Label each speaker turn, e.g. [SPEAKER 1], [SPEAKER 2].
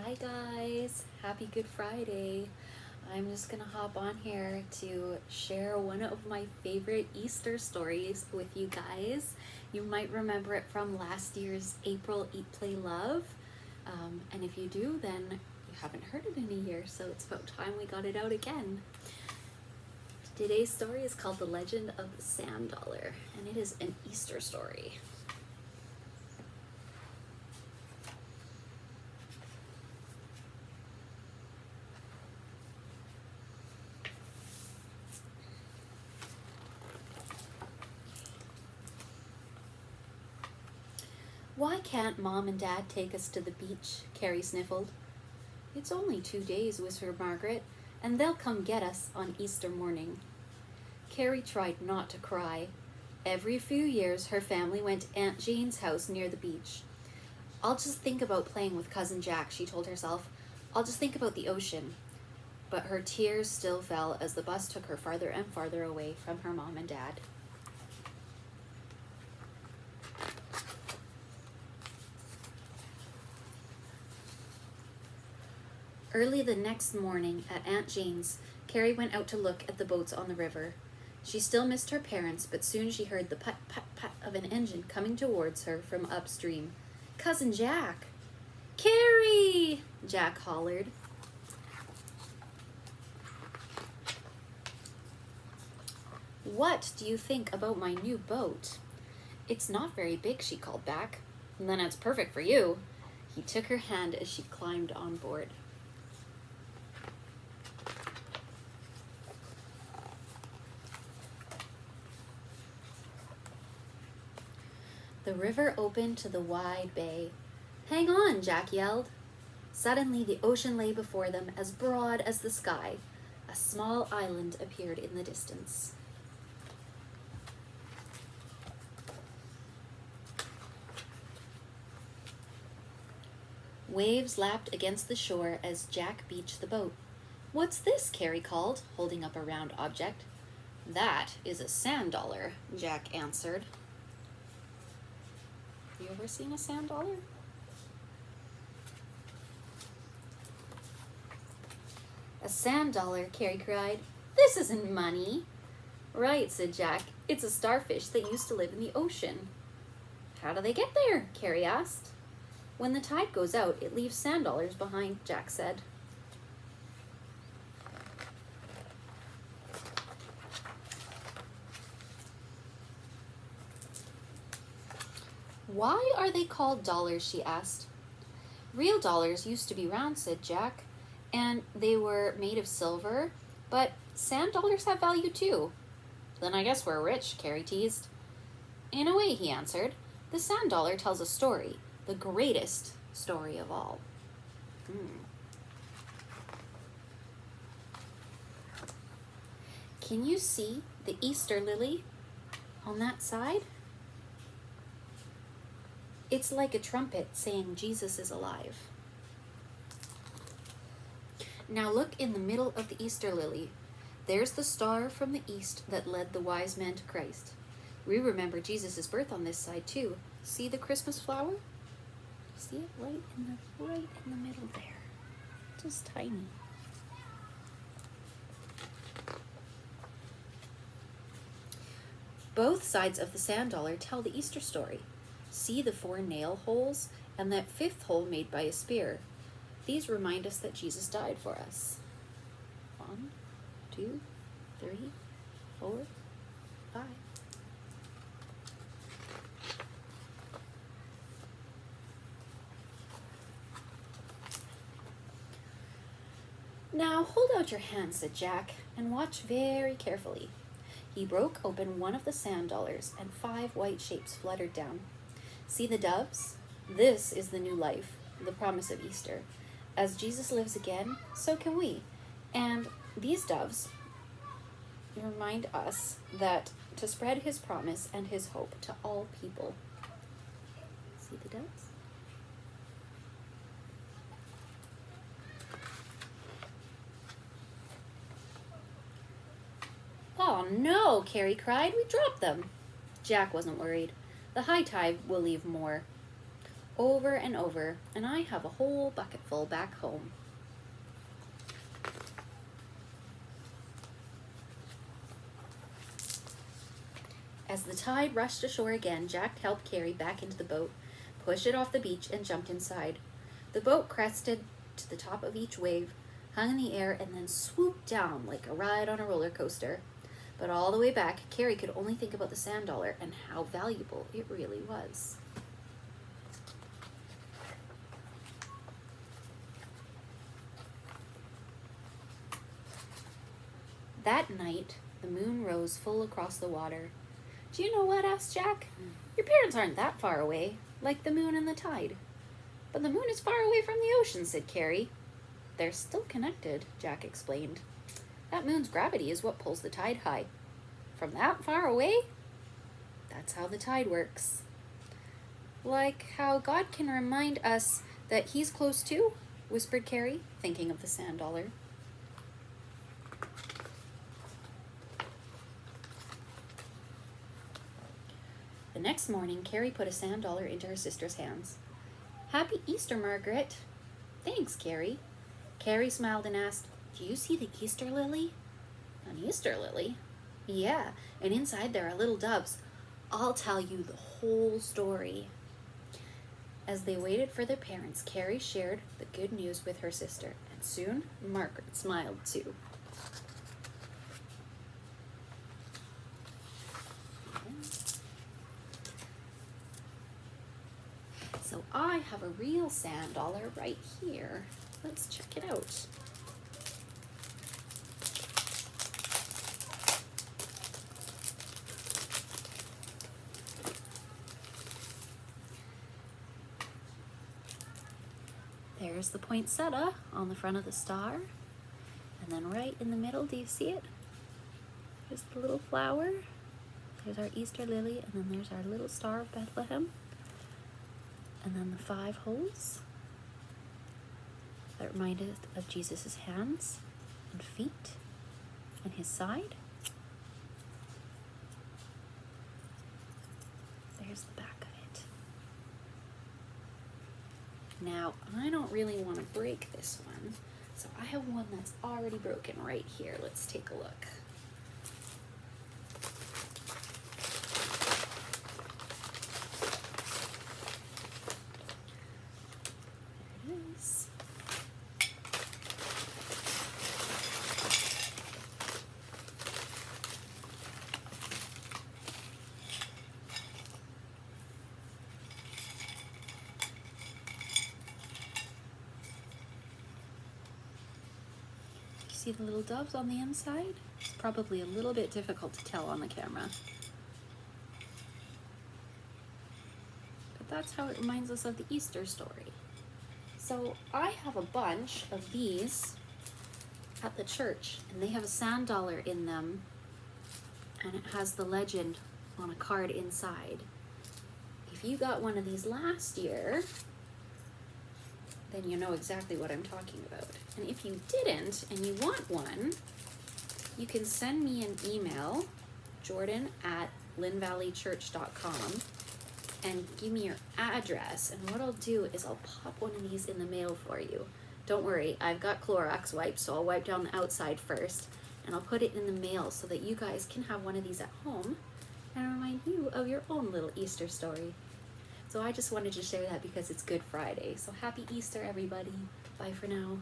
[SPEAKER 1] Hi guys, happy Good Friday. I'm just gonna hop on here to share one of my favorite Easter stories with you guys. You might remember it from last year's April Eat, Play, Love. And if you do, then you haven't heard it in a year, so it's about time we got it out again. Today's story is called The Legend of the Sand Dollar, and it is an Easter story. Why can't Mom and Dad take us to the beach? Carrie sniffled. It's only 2 days, whispered Margaret, and they'll come get us on Easter morning. Carrie tried not to cry. Every few years, her family went to Aunt Jane's house near the beach. I'll just think about playing with Cousin Jack, she told herself. I'll just think about the ocean. But her tears still fell as the bus took her farther and farther away from her mom and dad. Early the next morning at Aunt Jane's, Carrie went out to look at the boats on the river. She still missed her parents, but soon she heard the put-put-put of an engine coming towards her from upstream. Cousin Jack! Carrie! Jack hollered. What do you think about my new boat? It's not very big, she called back. Then it's perfect for you. He took her hand as she climbed on board. The river opened to the wide bay. Hang on, Jack yelled. Suddenly the ocean lay before them as broad as the sky. A small island appeared in the distance. Waves lapped against the shore as Jack beached the boat. What's this? Carrie called, holding up a round object. That is a sand dollar, Jack answered. You ever seen a sand dollar? A sand dollar, Carrie cried. This isn't money. Right, said Jack. It's a starfish that used to live in the ocean. How do they get there? Carrie asked. When the tide goes out, it leaves sand dollars behind, Jack said. Why are they called dollars? She asked. Real dollars used to be round, said Jack, and they were made of silver, but sand dollars have value too. Then I guess we're rich, Carrie teased. In a way, he answered. The sand dollar tells a story, the greatest story of all. Can you see the Easter lily on that side? It's like a trumpet saying Jesus is alive. Now look in the middle of the Easter lily. There's the star from the east that led the wise men to Christ. We remember Jesus' birth on this side too. See the Christmas flower? See it right in the middle there. Just tiny. Both sides of the sand dollar tell the Easter story. See the 4 nail holes and that 5th hole made by a spear. These remind us that Jesus died for us. 1, 2, 3, 4, 5. Now hold out your hand, said Jack, and watch very carefully. He broke open one of the sand dollars, and 5 white shapes fluttered down. See the doves? This is the new life, the promise of Easter. As Jesus lives again, so can we. And these doves remind us that to spread his promise and his hope to all people. See the doves? Oh no, Carrie cried. We dropped them. Jack wasn't worried. The high tide will leave more. over and over, and I have a whole bucket full back home. As the tide rushed ashore again, Jack helped Carrie back into the boat, pushed it off the beach, and jumped inside. The boat crested to the top of each wave, hung in the air, and then swooped down like a ride on a roller coaster. But all the way back, Carrie could only think about the sand dollar and how valuable it really was. That night, the moon rose full across the water. "Do you know what?" asked Jack. "Your parents aren't that far away, like the moon and the tide." "But the moon is far away from the ocean," said Carrie. "They're still connected," Jack explained. "That moon's gravity is what pulls the tide high. From that far away? That's how the tide works." "Like how God can remind us that he's close too?" whispered Carrie, thinking of the sand dollar. The next morning, Carrie put a sand dollar into her sister's hands. "Happy Easter, Margaret." "Thanks, Carrie." Carrie smiled and asked, "Do you see the Easter lily?" "An Easter lily?" "Yeah, and inside there are little doves. I'll tell you the whole story." As they waited for their parents, Carrie shared the good news with her sister, and soon Margaret smiled too. So I have a real sand dollar right here. Let's check it out. There's the poinsettia on the front of the star. And then right in the middle, do you see it? There's the little flower. There's our Easter lily, and then there's our little Star of Bethlehem. And then the 5 holes that remind us of Jesus' hands and feet and his side. There's the back of it. Now, I don't really want to break this one, so I have one that's already broken right here. Let's take a look. There it is. See the little doves on the inside? It's probably a little bit difficult to tell on the camera. But that's how it reminds us of the Easter story. So I have a bunch of these at the church, and they have a sand dollar in them, and it has the legend on a card inside. If you got one of these last year, then you know exactly what I'm talking about. And if you didn't and you want one, you can send me an email, jordan@lynnvalleychurch.com, and give me your address. And what I'll do is I'll pop one of these in the mail for you. Don't worry, I've got Clorox wipes, so I'll wipe down the outside first, and I'll put it in the mail so that you guys can have one of these at home and remind you of your own little Easter story. So I just wanted to share that because it's Good Friday. So happy Easter, everybody. Bye for now.